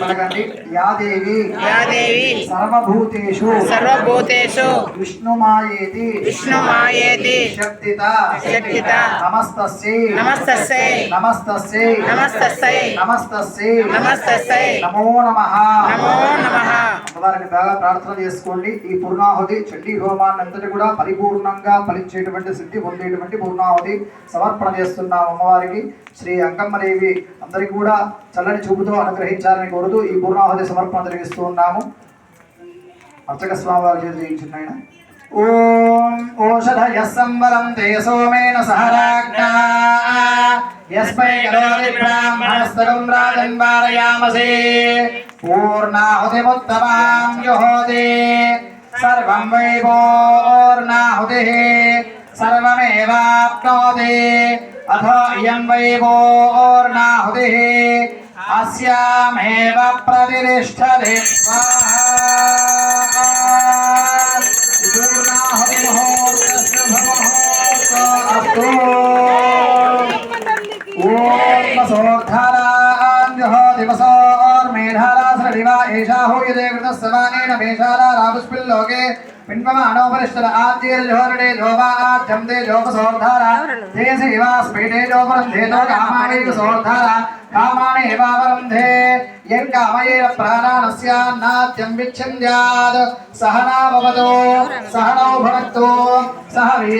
పలకండి. యా దేవి సర్వభూతేషు విష్ణుమాయేతి శక్తిత నమస్తస్యై నమో నమః. వారిని బాగా ప్రార్థన చేసుకోండి. ఈ పూర్ణాహుతి చండీ హోమాన్ని అంతటి కూడా పరిపూర్ణంగా ఫలించేటువంటి సిద్ధి పొందేటువంటి పూర్ణాహుతి సమర్పణ చేస్తున్నాం అమ్మవారికి. శ్రీ అంకమ్మదేవి అందరికీ కూడా చల్లని చూపుతో అనుగ్రహించాలని కోరుతూ ఈ పూర్ణాహుతి సమర్పణ జరిగిస్తూ ఉన్నాము. అర్చక స్వామి వారి చేతి చేయించిన ఆయన. ఓం ఓషధయ సంవరం తే సోమేన సహరాజ్ఞా యస్మై కరోతి బ్రాహ్మణస్తగం రాజన్ వారయామసే పూర్ణాహుతిముత్తమాం యుహోతి సర్వం వై పూర్ణాహుతిః సర్వమేవాప్నోతి అథో ఇయం వై పూర్ణాహుతిః అస్యామేవ ప్రతిష్ఠతే స్వాహా. పూర్ణాహుతి ముహూర్తస్య ముహూర్తస్తు. ఓం వసోర్ధారాం జుహోతి వసోర్మేధారా సృడివా ఏషా హూయతే కృతస్సవానేన మేషాలా రాపుష్పిల్లోకే పిన్వమానోపరిష్టల ఆద్యేర్జోరణే జోవాజ్యం తే జోపసోర్ధారా తే సేవాస్పేటే జోపరంధేతో కామానే వసోర్ధారా కామానే వావరంధే యం కామయేన ప్రాణానస్యాన్నాద్యం విచ్ఛిద్యాత్ సహనా భవతు సహనౌ భునక్తు సహ